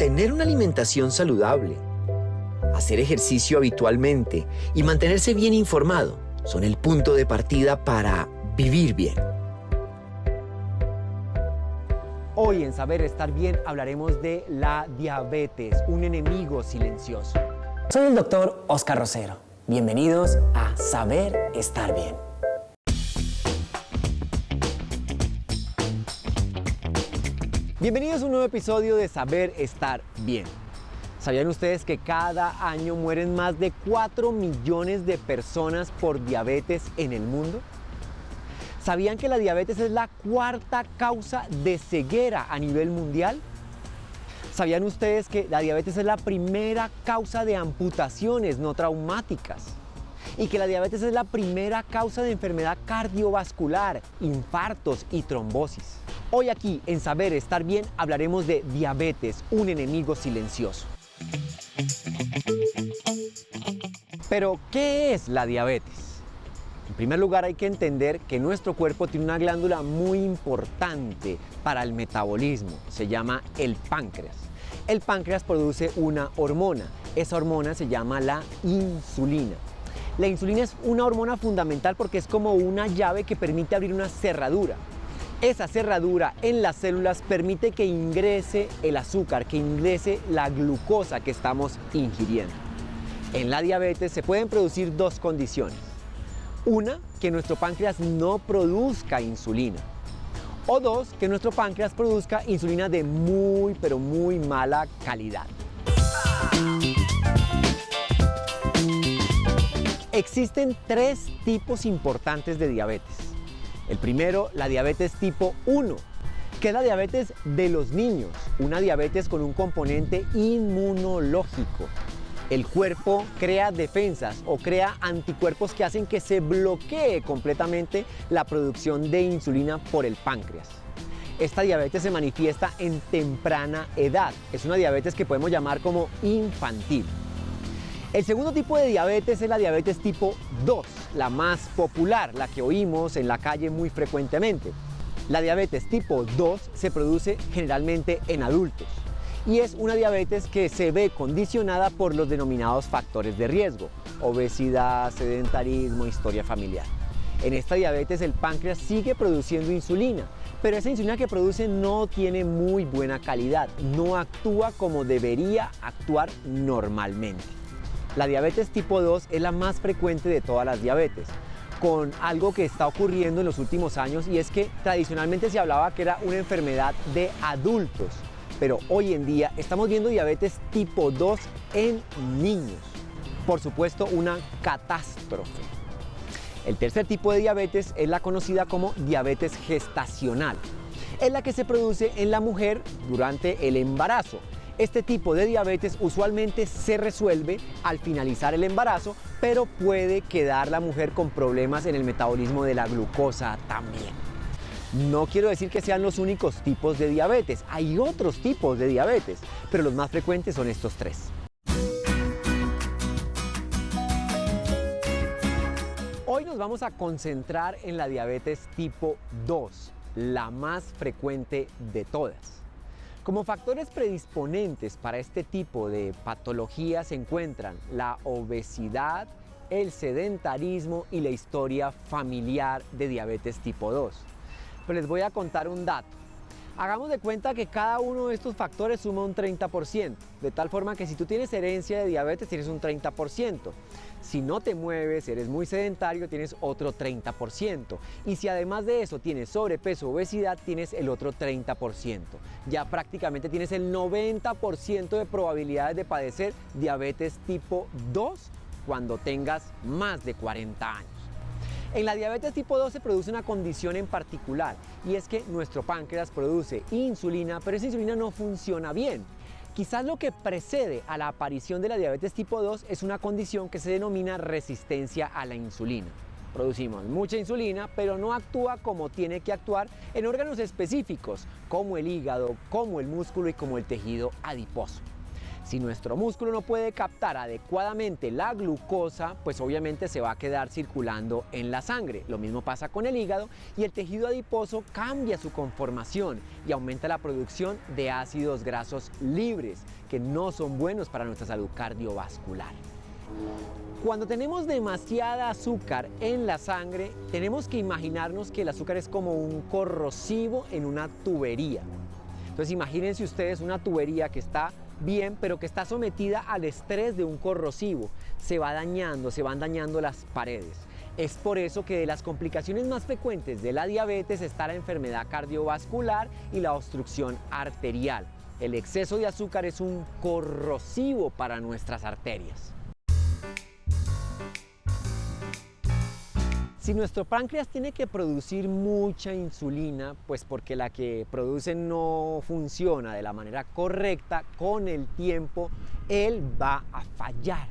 Tener una alimentación saludable, hacer ejercicio habitualmente y mantenerse bien informado son el punto de partida para vivir bien. Hoy en Saber Estar Bien hablaremos de la diabetes, un enemigo silencioso. Soy el doctor Oscar Rosero. Bienvenidos a Saber Estar Bien. Bienvenidos a un nuevo episodio de Saber Estar Bien. ¿Sabían ustedes que cada año mueren más de 4 millones de personas por diabetes en el mundo? ¿Sabían que la diabetes es la cuarta causa de ceguera a nivel mundial? ¿Sabían ustedes que la diabetes es la primera causa de amputaciones no traumáticas? Y que la diabetes es la primera causa de enfermedad cardiovascular, infartos y trombosis. Hoy aquí en Saber Estar Bien hablaremos de diabetes, un enemigo silencioso. Pero, ¿qué es la diabetes? En primer lugar, hay que entender que nuestro cuerpo tiene una glándula muy importante para el metabolismo. Se llama el páncreas. El páncreas produce una hormona. Esa hormona se llama la insulina. La insulina es una hormona fundamental porque es como una llave que permite abrir una cerradura. Esa cerradura en las células permite que ingrese el azúcar, que ingrese la glucosa que estamos ingiriendo. En la diabetes se pueden producir dos condiciones. Una, que nuestro páncreas no produzca insulina. O dos, que nuestro páncreas produzca insulina de muy, pero muy mala calidad. Existen tres tipos importantes de diabetes. El primero, la diabetes tipo 1, que es la diabetes de los niños, una diabetes con un componente inmunológico. El cuerpo crea defensas o crea anticuerpos que hacen que se bloquee completamente la producción de insulina por el páncreas. Esta diabetes se manifiesta en temprana edad. Es una diabetes que podemos llamar como infantil. El segundo tipo de diabetes es la diabetes tipo 2, la más popular, la que oímos en la calle muy frecuentemente. La diabetes tipo 2 se produce generalmente en adultos y es una diabetes que se ve condicionada por los denominados factores de riesgo: obesidad, sedentarismo, historia familiar. En esta diabetes el páncreas sigue produciendo insulina, pero esa insulina que produce no tiene muy buena calidad, no actúa como debería actuar normalmente. La diabetes tipo 2 es la más frecuente de todas las diabetes, con algo que está ocurriendo en los últimos años, y es que tradicionalmente se hablaba que era una enfermedad de adultos, pero hoy en día estamos viendo diabetes tipo 2 en niños. Por supuesto, una catástrofe. El tercer tipo de diabetes es la conocida como diabetes gestacional. Es la que se produce en la mujer durante el embarazo. Este tipo de diabetes usualmente se resuelve al finalizar el embarazo, pero puede quedar la mujer con problemas en el metabolismo de la glucosa también. No quiero decir que sean los únicos tipos de diabetes, hay otros tipos de diabetes, pero los más frecuentes son estos tres. Hoy nos vamos a concentrar en la diabetes tipo 2, la más frecuente de todas. Como factores predisponentes para este tipo de patología se encuentran la obesidad, el sedentarismo y la historia familiar de diabetes tipo 2. Pero les voy a contar un dato. Hagamos de cuenta que cada uno de estos factores suma un 30%, de tal forma que si tú tienes herencia de diabetes tienes un 30%. Si no te mueves, eres muy sedentario, tienes otro 30%. Y si además de eso tienes sobrepeso o obesidad, tienes el otro 30%. Ya prácticamente tienes el 90% de probabilidades de padecer diabetes tipo 2 cuando tengas más de 40 años. En la diabetes tipo 2 se produce una condición en particular, y es que nuestro páncreas produce insulina, pero esa insulina no funciona bien. Quizás lo que precede a la aparición de la diabetes tipo 2 es una condición que se denomina resistencia a la insulina. Producimos mucha insulina, pero no actúa como tiene que actuar en órganos específicos, como el hígado, como el músculo y como el tejido adiposo. Si nuestro músculo no puede captar adecuadamente la glucosa, pues obviamente se va a quedar circulando en la sangre. Lo mismo pasa con el hígado y el tejido adiposo cambia su conformación y aumenta la producción de ácidos grasos libres, que no son buenos para nuestra salud cardiovascular. Cuando tenemos demasiada azúcar en la sangre, tenemos que imaginarnos que el azúcar es como un corrosivo en una tubería. Entonces imagínense ustedes una tubería que está bien, pero que está sometida al estrés de un corrosivo. Se va dañando, se van dañando las paredes. Es por eso que de las complicaciones más frecuentes de la diabetes está la enfermedad cardiovascular y la obstrucción arterial. El exceso de azúcar es un corrosivo para nuestras arterias. Si nuestro páncreas tiene que producir mucha insulina, pues porque la que produce no funciona de la manera correcta, con el tiempo él va a fallar.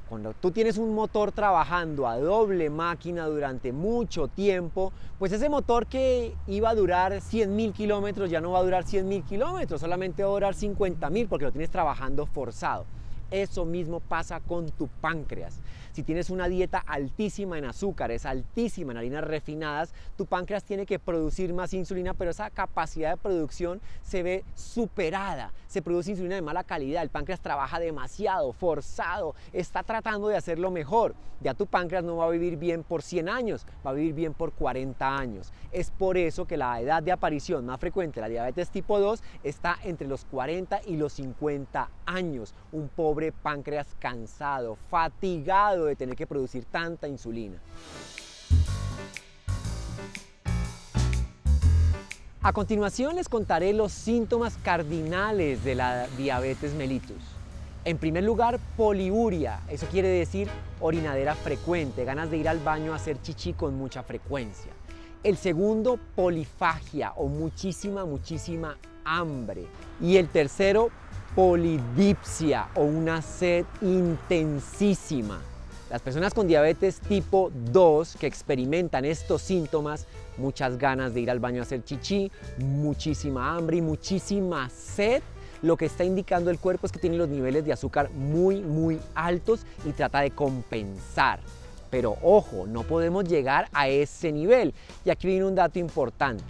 Cuando tú tienes un motor trabajando a doble máquina durante mucho tiempo, pues ese motor que iba a durar 100.000 kilómetros ya no va a durar 100.000 kilómetros, solamente va a durar 50.000 porque lo tienes trabajando forzado. Eso mismo pasa con tu páncreas. Si tienes una dieta altísima en azúcares, altísima en harinas refinadas, tu páncreas tiene que producir más insulina, pero esa capacidad de producción se ve superada. Se produce insulina de mala calidad, el páncreas trabaja demasiado, forzado, está tratando de hacerlo mejor. Ya tu páncreas no va a vivir bien por 100 años, va a vivir bien por 40 años. Es por eso que la edad de aparición más frecuente de la diabetes tipo 2 está entre los 40 y los 50 años. Un pobre páncreas cansado, fatigado de tener que producir tanta insulina. A continuación les contaré los síntomas cardinales de la diabetes mellitus. En primer lugar, poliuria, eso quiere decir orinadera frecuente, ganas de ir al baño a hacer chichi con mucha frecuencia. El segundo, polifagia o muchísima hambre. Y el tercero, polidipsia o una sed intensísima. Las personas con diabetes tipo 2 que experimentan estos síntomas, muchas ganas de ir al baño a hacer chichi, muchísima hambre y muchísima sed, lo que está indicando el cuerpo es que tiene los niveles de azúcar muy altos y trata de compensar. Pero ojo, no podemos llegar a ese nivel. Y aquí viene un dato importante.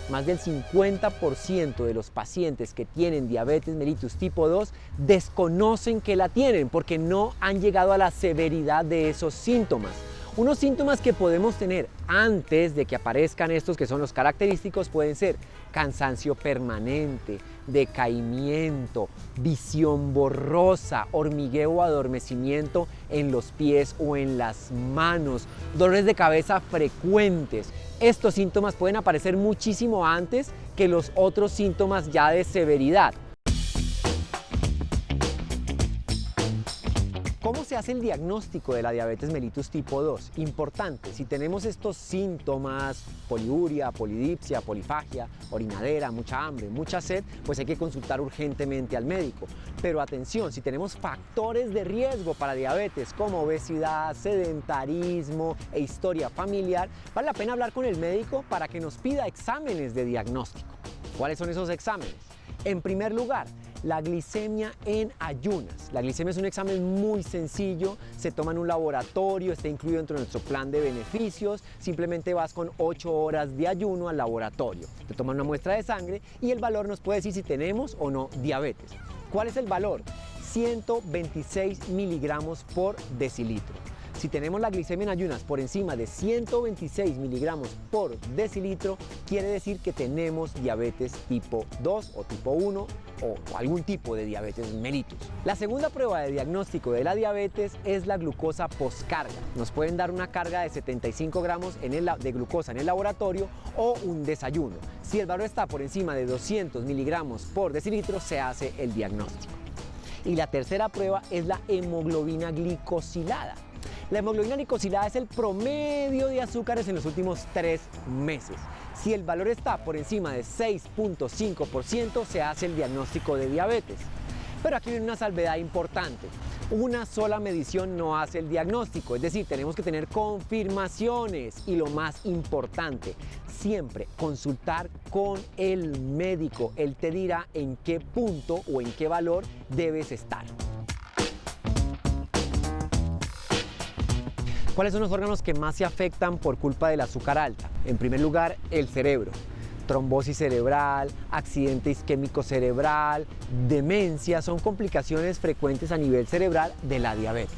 Más del 50% de los pacientes que tienen diabetes mellitus tipo 2 desconocen que la tienen porque no han llegado a la severidad de esos síntomas. Unos síntomas que podemos tener antes de que aparezcan estos, que son los característicos, pueden ser cansancio permanente, decaimiento, visión borrosa, hormigueo o adormecimiento en los pies o en las manos, dolores de cabeza frecuentes. Estos síntomas pueden aparecer muchísimo antes que los otros síntomas ya de severidad. ¿Cómo se hace el diagnóstico de la diabetes mellitus tipo 2? Importante, si tenemos estos síntomas, poliuria, polidipsia, polifagia, orinadera, mucha hambre, mucha sed, pues hay que consultar urgentemente al médico. Pero atención, si tenemos factores de riesgo para diabetes como obesidad, sedentarismo e historia familiar, vale la pena hablar con el médico para que nos pida exámenes de diagnóstico. ¿Cuáles son esos exámenes? En primer lugar, la glicemia en ayunas. La glicemia es un examen muy sencillo, se toma en un laboratorio, está incluido dentro de nuestro plan de beneficios. Simplemente vas con 8 horas de ayuno al laboratorio. Te toman una muestra de sangre y el valor nos puede decir si tenemos o no diabetes. ¿Cuál es el valor? 126 miligramos por decilitro. Si tenemos la glicemia en ayunas por encima de 126 miligramos por decilitro, quiere decir que tenemos diabetes tipo 2 o tipo 1 o algún tipo de diabetes mellitus. La segunda prueba de diagnóstico de la diabetes es la glucosa postcarga. Nos pueden dar una carga de 75 gramos de glucosa en el laboratorio o un desayuno. Si el valor está por encima de 200 miligramos por decilitro, se hace el diagnóstico. Y la tercera prueba es la hemoglobina glicosilada. La hemoglobina glicosilada es el promedio de azúcares en los últimos 3 meses. Si el valor está por encima de 6.5%, se hace el diagnóstico de diabetes. Pero aquí viene una salvedad importante. Una sola medición no hace el diagnóstico, es decir, tenemos que tener confirmaciones y lo más importante, siempre consultar con el médico. Él te dirá en qué punto o en qué valor debes estar. ¿Cuáles son los órganos que más se afectan por culpa del azúcar alta? En primer lugar, el cerebro. Trombosis cerebral, accidente isquémico cerebral, demencia son complicaciones frecuentes a nivel cerebral de la diabetes.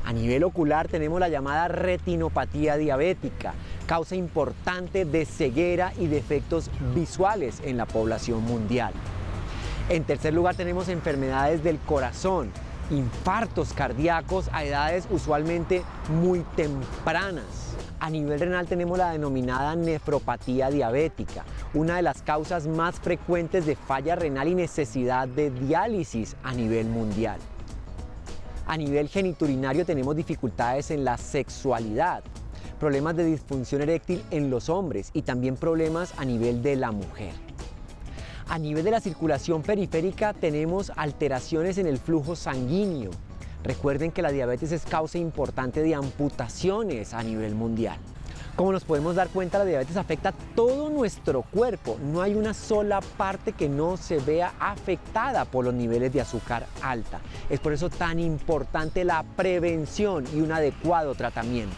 A nivel ocular tenemos la llamada retinopatía diabética, causa importante de ceguera y defectos visuales en la población mundial. En tercer lugar tenemos enfermedades del corazón, infartos cardíacos a edades usualmente muy tempranas. A nivel renal tenemos la denominada nefropatía diabética, una de las causas más frecuentes de falla renal y necesidad de diálisis a nivel mundial. A nivel geniturinario tenemos dificultades en la sexualidad, problemas de disfunción eréctil en los hombres y también problemas a nivel de la mujer. A nivel de la circulación periférica tenemos alteraciones en el flujo sanguíneo. Recuerden que la diabetes es causa importante de amputaciones a nivel mundial. Como nos podemos dar cuenta, la diabetes afecta todo nuestro cuerpo. No hay una sola parte que no se vea afectada por los niveles de azúcar alta. Es por eso tan importante la prevención y un adecuado tratamiento.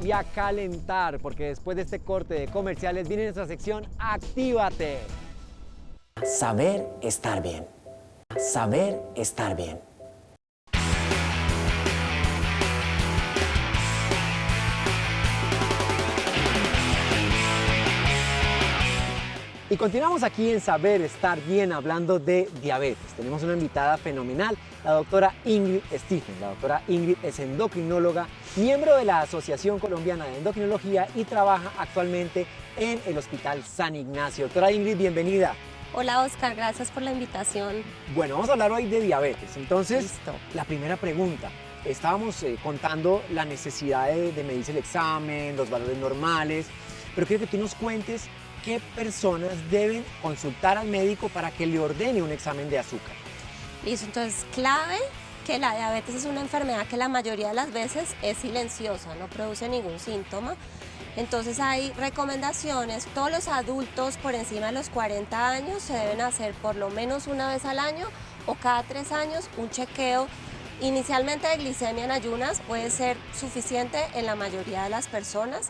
Y a calentar, porque después de este corte de comerciales viene nuestra sección Actívate. Saber estar bien. Saber estar bien. Y continuamos aquí en Saber Estar Bien hablando de diabetes. Tenemos una invitada fenomenal, la doctora Ingrid Stephen. La doctora Ingrid es endocrinóloga, miembro de la Asociación Colombiana de Endocrinología y trabaja actualmente en el Hospital San Ignacio. Doctora Ingrid, bienvenida. Hola Oscar, gracias por la invitación. Bueno, vamos a hablar hoy de diabetes. Entonces, Listo. la primera pregunta. Estábamos contando la necesidad de medirse el examen, los valores normales, pero quiero que tú nos cuentes qué personas deben consultar al médico para que le ordene un examen de azúcar. Listo, entonces clave que la diabetes es una enfermedad que la mayoría de las veces es silenciosa, no produce ningún síntoma. Entonces hay recomendaciones, todos los adultos por encima de los 40 años se deben hacer por lo menos una vez al año o cada 3 años un chequeo. Inicialmente de glicemia en ayunas puede ser suficiente en la mayoría de las personas.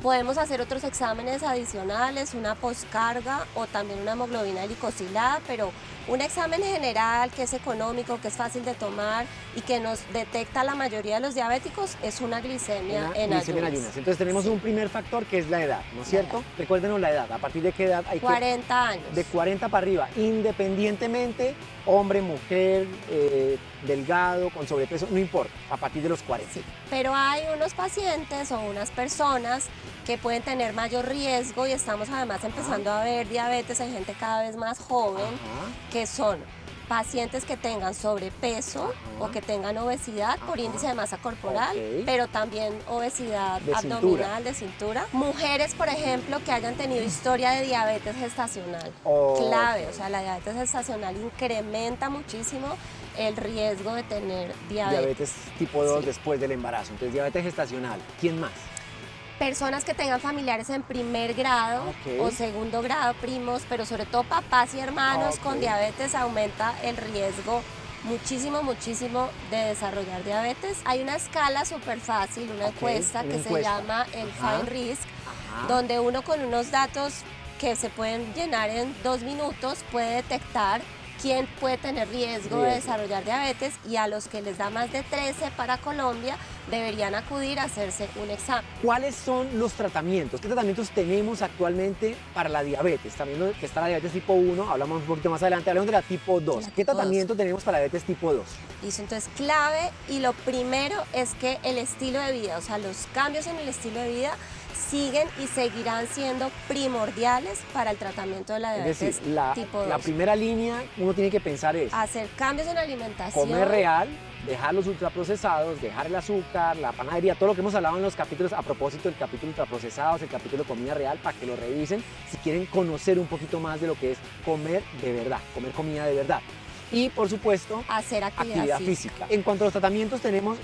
Podemos hacer otros exámenes adicionales, una poscarga o también una hemoglobina glicosilada, pero un examen general que es económico, que es fácil de tomar y que nos detecta la mayoría de los diabéticos es una glicemia en ayunas. Entonces tenemos un primer factor que es la edad, ¿no es cierto? Recuérdenos la edad, ¿a partir de qué edad hay 40 años. De 40 para arriba, independientemente, hombre, mujer, delgado, con sobrepeso, no importa, a partir de los 40. Sí, pero hay unos pacientes o unas personas que pueden tener mayor riesgo y estamos además empezando a ver diabetes en gente cada vez más joven, que son pacientes que tengan sobrepeso o que tengan obesidad por índice de masa corporal, pero también obesidad abdominal, de cintura. Mujeres, por ejemplo, que hayan tenido historia de diabetes gestacional. Clave, o sea, la diabetes gestacional incrementa muchísimo el riesgo de tener diabetes. Diabetes tipo 2 después del embarazo. Entonces, diabetes gestacional. ¿Quién más? Personas que tengan familiares en primer grado o segundo grado, primos, pero sobre todo papás y hermanos con diabetes, aumenta el riesgo muchísimo de desarrollar diabetes. Hay una escala súper fácil, una encuesta que se llama el Fine Risk, donde uno con unos datos que se pueden llenar en 2 minutos puede detectar quién puede tener riesgo de desarrollar diabetes, y a los que les da más de 13 para Colombia deberían acudir a hacerse un examen. ¿Cuáles son los tratamientos? ¿Qué tratamientos tenemos actualmente para la diabetes? También que está la diabetes tipo 1, hablamos un poquito más adelante, hablamos de la tipo 2. ¿Qué tratamiento tenemos para la diabetes tipo 2? Listo, entonces clave, y lo primero es que el estilo de vida, o sea, los cambios en el estilo de vida siguen y seguirán siendo primordiales para el tratamiento de la diabetes tipo 2. La primera línea uno tiene que pensar es hacer cambios en la alimentación, comer real, dejar los ultraprocesados, dejar el azúcar, la panadería, todo lo que hemos hablado en los capítulos, a propósito del capítulo ultraprocesados, el capítulo comida real, para que lo revisen si quieren conocer un poquito más de lo que es comer de verdad, comer comida de verdad. y, por supuesto, hacer actividad física. En cuanto a los tratamientos, tenemos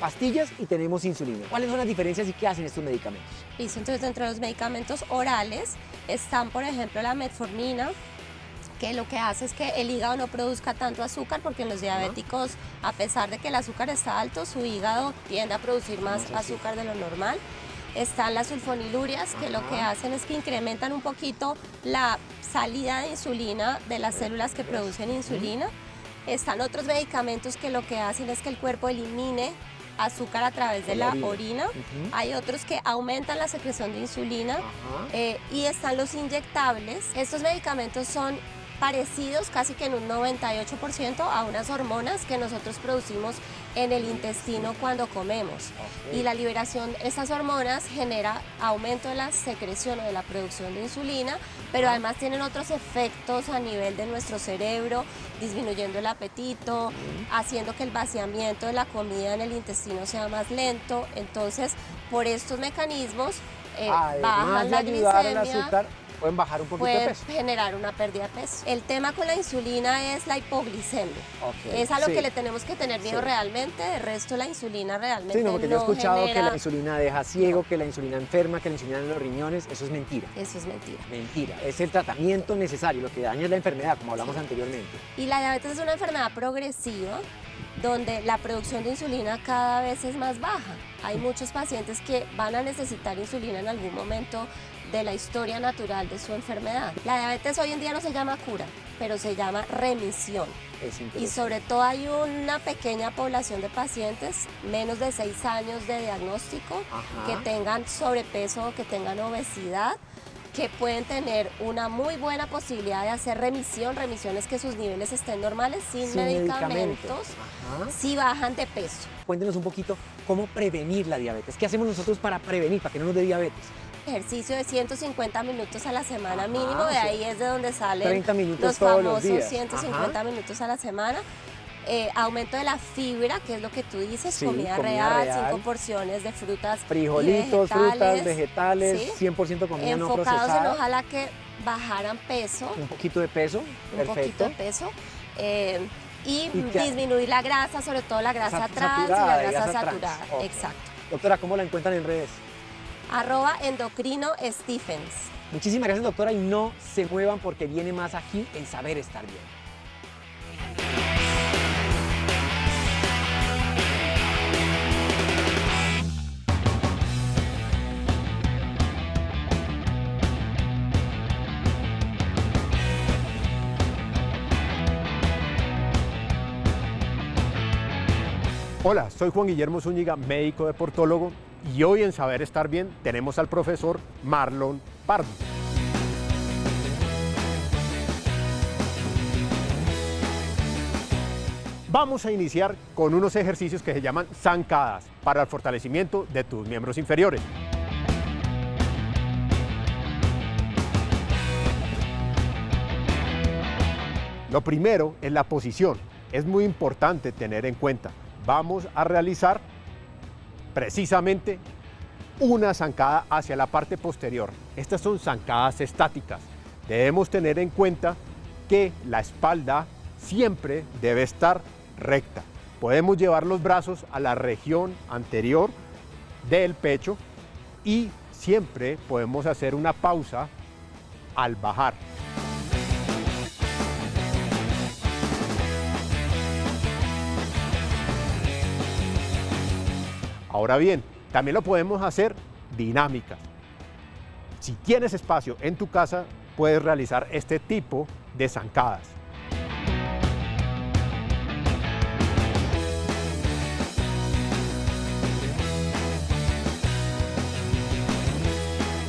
pastillas y tenemos insulina. ¿Cuáles son las diferencias y qué hacen estos medicamentos? Listo, entonces dentro de los medicamentos orales están, por ejemplo, la metformina, que lo que hace es que el hígado no produzca tanto azúcar, porque en los diabéticos, a pesar de que el azúcar está alto, su hígado tiende a producir más azúcar de lo normal. Están las sulfonilurias, que lo que hacen es que incrementan un poquito la salida de insulina de las células que producen insulina. Están otros medicamentos que lo que hacen es que el cuerpo elimine azúcar a través de la orina. Hay otros que aumentan la secreción de insulina y están los inyectables. Estos medicamentos son parecidos casi que en un 98% a unas hormonas que nosotros producimos en el intestino cuando comemos. Y la liberación de estas hormonas genera aumento de la secreción o de la producción de insulina, pero además tienen otros efectos a nivel de nuestro cerebro, disminuyendo el apetito, haciendo que el vaciamiento de la comida en el intestino sea más lento. Entonces, por estos mecanismos bajan la glicemia, azúcar, pueden bajar un poquito de peso. Puede generar una pérdida de peso. El tema con la insulina es la hipoglicemia. Es a lo que le tenemos que tener miedo realmente. De resto, la insulina realmente no porque yo he escuchado genera... que la insulina deja ciego, que la insulina enferma, que la insulina en los riñones. Eso es mentira. Eso es mentira. Mentira. Es el tratamiento necesario. Lo que daña es la enfermedad, como hablamos anteriormente. Y la diabetes es una enfermedad progresiva donde la producción de insulina cada vez es más baja. Hay muchos pacientes que van a necesitar insulina en algún momento de la historia natural de su enfermedad. La diabetes hoy en día no se llama cura, pero se llama remisión. Y sobre todo hay una pequeña población de pacientes, menos de 6 años de diagnóstico, que tengan sobrepeso o que tengan obesidad, que pueden tener una muy buena posibilidad de hacer remisión. Remisión es que sus niveles estén normales, sin medicamentos, si bajan de peso. Cuéntenos un poquito cómo prevenir la diabetes. ¿Qué hacemos nosotros para prevenir, para que no nos dé diabetes? Ejercicio de 150 minutos a la semana mínimo, de ahí es de donde salen 30 minutos los todos los famosos días. 150 minutos a la semana. Aumento de la fibra, que es lo que tú dices, Sí, comida real, 5 porciones de frutas frijolitos, frutas, vegetales, ¿sí? 100% comida no Enfocados procesada. en ojalá que bajaran peso. Un poquito de peso, Un poquito de peso. Y disminuir la grasa, sobre todo la grasa trans y la grasa saturada. Exacto. Doctora, ¿cómo la encuentran en redes? @endocrino Stephens. Muchísimas gracias, doctora, y no se muevan porque viene más aquí en Saber Estar Bien. Hola, soy Juan Guillermo Zúñiga, médico deportólogo, y hoy en Saber Estar Bien tenemos al profesor Marlon Pardo. Vamos a iniciar con unos ejercicios que se llaman zancadas para el fortalecimiento de tus miembros inferiores. Lo primero es la posición. Es muy importante tener en cuenta. Vamos a realizar precisamente una zancada hacia la parte posterior. Estas son zancadas estáticas. Debemos tener en cuenta que la espalda siempre debe estar recta. Podemos llevar los brazos a la región anterior del pecho y siempre podemos hacer una pausa al bajar. Ahora bien, también lo podemos hacer dinámicas. Si tienes espacio en tu casa, puedes realizar este tipo de zancadas.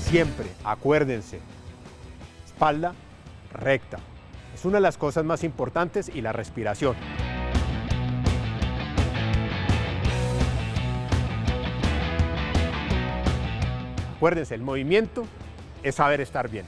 Siempre, acuérdense, espalda recta. Es una de las cosas más importantes, y la respiración. Acuérdense, el movimiento es saber estar bien.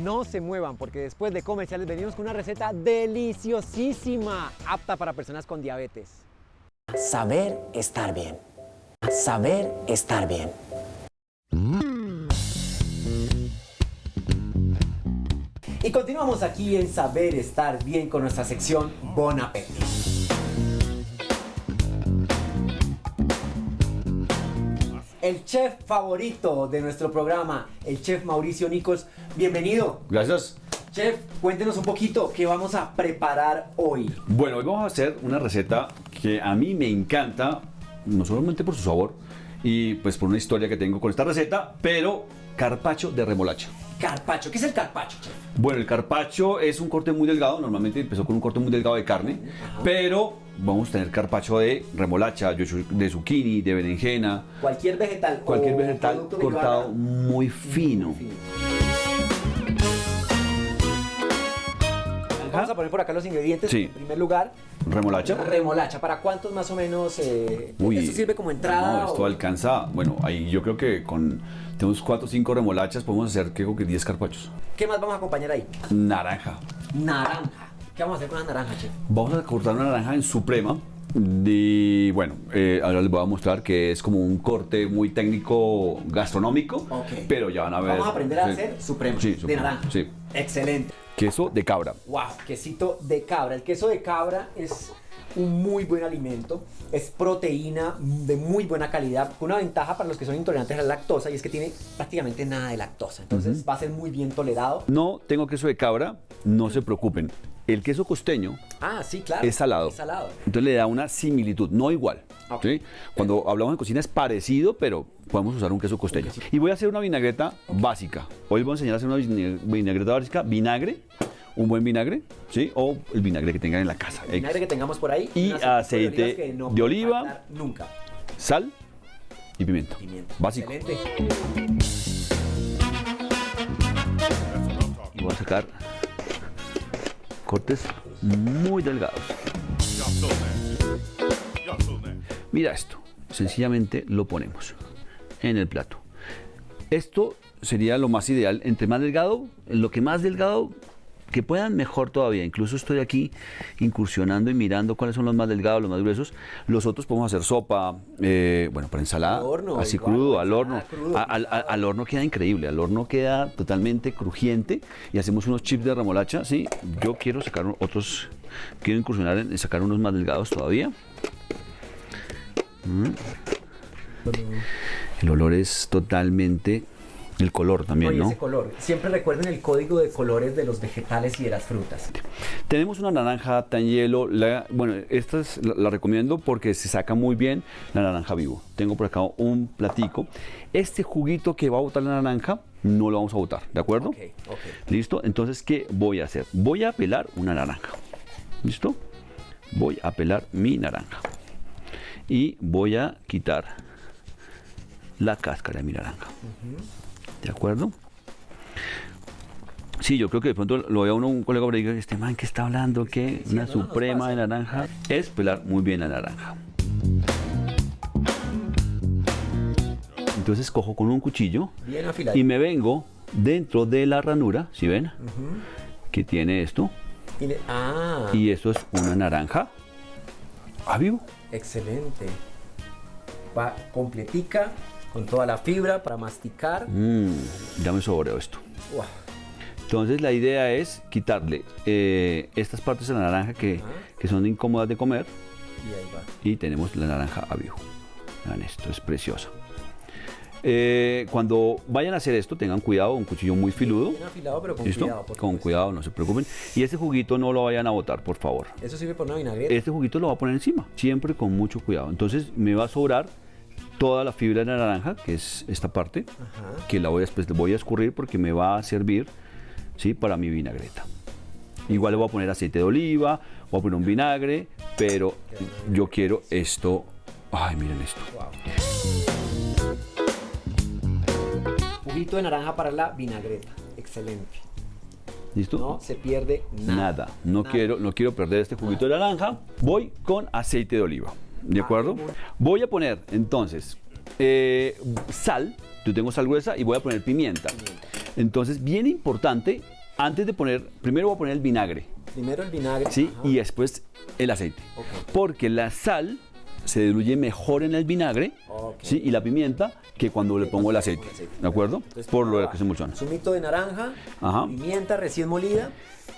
No se muevan porque después de comerciales venimos con una receta deliciosísima, apta para personas con diabetes. Saber estar bien. a Saber Estar Bien. Y continuamos aquí en Saber Estar Bien con nuestra sección Bon Appétit. El chef favorito de nuestro programa, el chef Mauricio Nichols. Bienvenido. Gracias. Chef, cuéntenos un poquito qué vamos a preparar hoy. Bueno, hoy vamos a hacer una receta que a mí me encanta, no solamente por su sabor y pues por una historia que tengo con esta receta, pero carpaccio de remolacha. Carpaccio. ¿Qué es el carpaccio, chef? Bueno, el carpaccio es un corte muy delgado, normalmente empezó con un corte muy delgado de carne, pero vamos a tener carpaccio de remolacha, de zucchini, de berenjena, Cualquier vegetal. cualquier o vegetal producto que cortado yo haga. muy fino. Vamos a poner por acá los ingredientes. Sí. En primer lugar, Remolacha. remolacha. ¿Para cuántos más o menos? Uy, ¿Esto sirve como entrada? No, esto o- alcanza, bueno, ahí yo creo que tenemos 4 o 5 remolachas, podemos hacer creo que 10 carpachos. ¿Qué más vamos a acompañar ahí? Naranja. Naranja. ¿Qué vamos a hacer con la naranja, chef? Vamos a cortar una naranja en suprema. Y bueno, ahora les voy a mostrar que es como un corte muy técnico gastronómico, Ok. pero ya van a ver. Vamos a aprender a sí. hacer supremo Sí, de suprema, naranja. sí. Excelente. Queso de cabra. Wow, quesito de cabra. El queso de cabra es un muy buen alimento, es proteína de muy buena calidad, con una ventaja para los que son intolerantes a la lactosa y es que tiene prácticamente nada de lactosa, entonces va a ser muy bien tolerado. No tengo queso de cabra, no se preocupen. El queso costeño Ah, sí, claro. es salado. Es salado. Entonces le da una similitud, no igual. Ok. ¿Sí? Cuando hablamos de cocina es parecido, pero podemos usar un queso costeño. Y voy a hacer una vinagreta básica. Hoy les voy a enseñar a hacer una vinagreta básica, vinagre, un buen vinagre, ¿sí? O el vinagre que tengan en la casa. El vinagre que tengamos por ahí. Y un aceite olivas que no de puede oliva. faltar nunca. Sal y pimienta. Pimienta. Básico. Excelente. Y voy a sacar cortes muy delgados. Mira esto, sencillamente lo ponemos en el plato. Esto sería lo más ideal, entre más delgado, lo que más delgado que puedan, mejor todavía. Incluso estoy aquí incursionando y mirando cuáles son los más delgados, los más gruesos. Los otros podemos hacer sopa, bueno, para ensalada, Al horno, así igual, crudo, para al horno. ensalada crudo. Al horno queda increíble, al horno queda totalmente crujiente y hacemos unos chips de remolacha, ¿sí? Yo quiero sacar otros, quiero incursionar en sacar unos más delgados todavía. El olor es totalmente, el color también, Oye, ¿no? ese color. Siempre recuerden el código de colores de los vegetales y de las frutas. Tenemos una naranja Tanyelo, bueno, esta la recomiendo porque se saca muy bien la naranja vivo. Tengo por acá un platico. Este juguito que va a botar la naranja, no lo vamos a botar, ¿de acuerdo? Ok. ¿Listo? Entonces, ¿qué voy a hacer? Voy a pelar una naranja. ¿Listo? Voy a pelar mi naranja. Y voy a quitar la cáscara de mi naranja. ¿De acuerdo? Sí, yo creo que de pronto lo vea un colega por ahí y diga, este man que está hablando, que una no, nos suprema pasa. de naranja. Es pelar muy bien la naranja. Entonces cojo con un cuchillo Bien afilado. y me vengo dentro de la ranura, ¿sí ven? Que tiene esto. Ah, Y esto es una naranja a vivo. excelente. Va completica, con toda la fibra para masticar. Ya me sobró esto. Wow. Entonces la idea es quitarle estas partes de la naranja que son incómodas de comer Y ahí va. y tenemos la naranja a vivo. Vean esto, es preciosa. Cuando vayan a hacer esto, tengan cuidado, un cuchillo muy filudo. Bien afilado, pero con ¿Listo? cuidado. por Con supuesto. cuidado, no se preocupen. Y este juguito no lo vayan a botar, por favor. Eso sirve para una vinagreta. Este juguito lo va a poner encima, siempre con mucho cuidado. Entonces me va a sobrar toda la fibra de la naranja, que es esta parte, Ajá. que la voy a, después voy a escurrir porque me va a servir, ¿sí? Para mi vinagreta. Igual le voy a poner aceite de oliva, voy a poner un vinagre, pero yo quiero esto. Ay, miren esto. Juguito de naranja para la vinagreta. Excelente. ¿Listo? No se pierde nada. Nada. No quiero perder este juguito de naranja. Voy con aceite de oliva. ¿De acuerdo? Voy a poner entonces sal. Yo tengo sal gruesa y voy a poner pimienta. Entonces, bien importante, antes de poner, primero voy a poner el vinagre. Primero el vinagre. ¿Sí? Ajá. Y después el aceite. Ok. Porque la sal se diluye mejor en el vinagre, Ok. ¿sí? Y la pimienta que cuando le pongo el aceite, ¿de acuerdo? Entonces, Por lo va. que se emulsiona. Zumito de naranja, Ajá. pimienta recién molida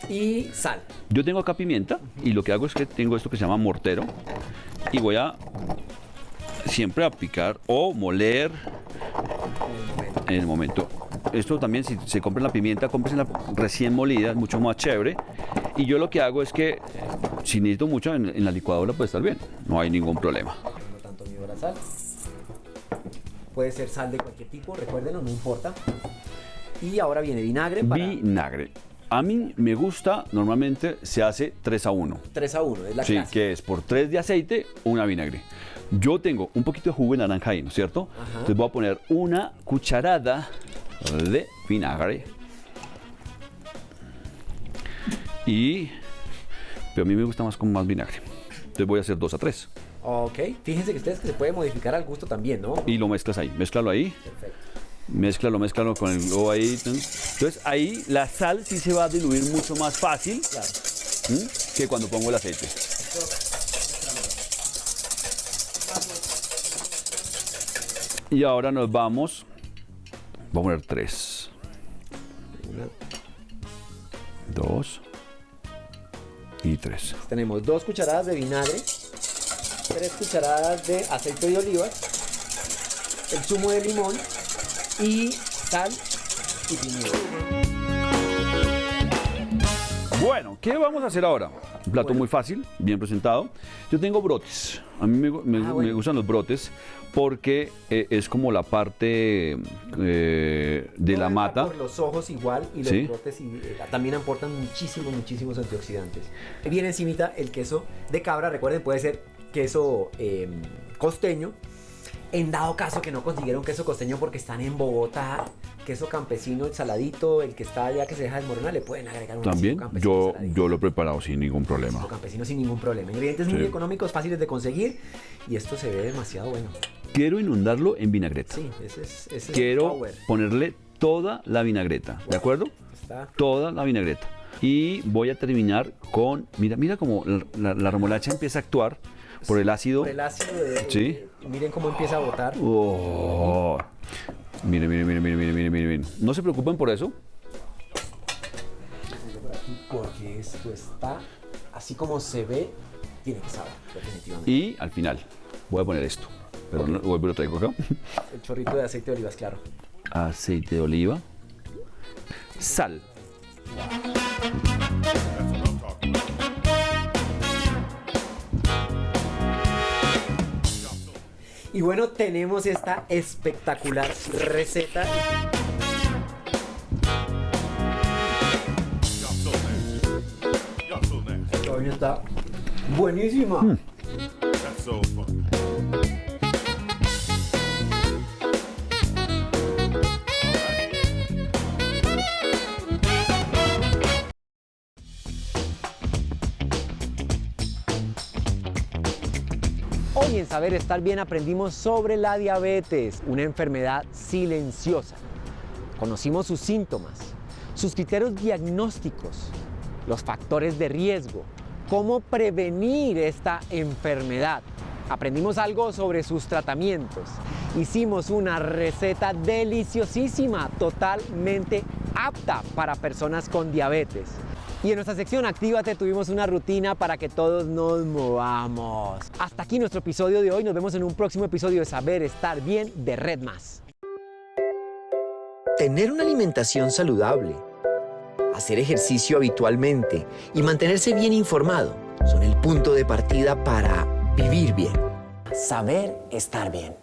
y sal. Yo tengo acá pimienta y lo que hago es que tengo esto que se llama mortero y voy a siempre a picar o moler en el momento. Esto también, si se compra la pimienta, cómprenla recién molida, es mucho más chévere. Y yo lo que hago es que, si necesito mucho, en la licuadora puede estar bien, no hay ningún problema. No tanto miedo a la sal. Puede ser sal de cualquier tipo, recuérdenlo, no importa. Y ahora viene vinagre para Vinagre. A mí me gusta, normalmente se hace 3-1. 3-1, es la Sí, clásica. que es por 3 de aceite, una vinagre. Yo tengo un poquito de jugo de naranja ahí, ¿no es cierto? Ajá. Entonces voy a poner una cucharada de vinagre. Pero a mí me gusta más con más vinagre. Entonces voy a hacer 2-3. Ok, fíjense que ustedes que se puede modificar al gusto también, ¿no? Y lo mezclas ahí, mézclalo ahí. Perfecto. Mézclalo con el globo ahí. Entonces ahí la sal sí se va a diluir mucho más fácil, Claro. que cuando pongo el aceite. Y ahora nos vamos. Voy a poner 3. 2 y 3. Tenemos 2 cucharadas de vinagre, 3 cucharadas de aceite de olivas, el zumo de limón y sal y pimienta. Bueno, ¿qué vamos a hacer ahora? Un plato muy fácil, bien presentado. Yo tengo brotes. A mí me gustan los brotes porque es como la parte de la No mata. por los ojos igual y los Sí. brotes también aportan muchísimos antioxidantes. Viene encimita el queso de cabra, recuerden, puede ser queso costeño. En dado caso que no consiguieron queso costeño porque están en Bogotá, queso campesino, el saladito, el que está allá que se deja desmoronar, le pueden agregar un También queso campesino yo saladito. lo he preparado sin ningún problema. Queso campesino sin ningún problema. Ingredientes muy Sí. económicos, fáciles de conseguir y esto se ve demasiado bueno. Quiero inundarlo en vinagreta. Sí, ese es el Quiero power. ponerle toda la vinagreta, ¿de acuerdo? Está. Toda la vinagreta. Y voy a terminar con, mira como la remolacha empieza a actuar por el ácido. Por el ácido Sí. miren cómo empieza a botar. Oh. Miren. No se preocupen por eso. Porque esto está así como se ve, tiene que saber, definitivamente. Y al final voy a poner esto. Pero no, vuelvo y lo traigo acá. El chorrito de aceite de olivas, claro. Aceite de oliva. Sal. Y bueno, tenemos esta espectacular receta. Esta vaina está buenísima. Hoy en Saber Estar Bien aprendimos sobre la diabetes, una enfermedad silenciosa. Conocimos sus síntomas, sus criterios diagnósticos, los factores de riesgo, cómo prevenir esta enfermedad. Aprendimos algo sobre sus tratamientos. Hicimos una receta deliciosísima, totalmente apta para personas con diabetes. Y en nuestra sección Actívate tuvimos una rutina para que todos nos movamos. Hasta aquí nuestro episodio de hoy. Nos vemos en un próximo episodio de Saber Estar Bien de Red Más. Tener una alimentación saludable, hacer ejercicio habitualmente y mantenerse bien informado son el punto de partida para vivir bien. Saber estar bien.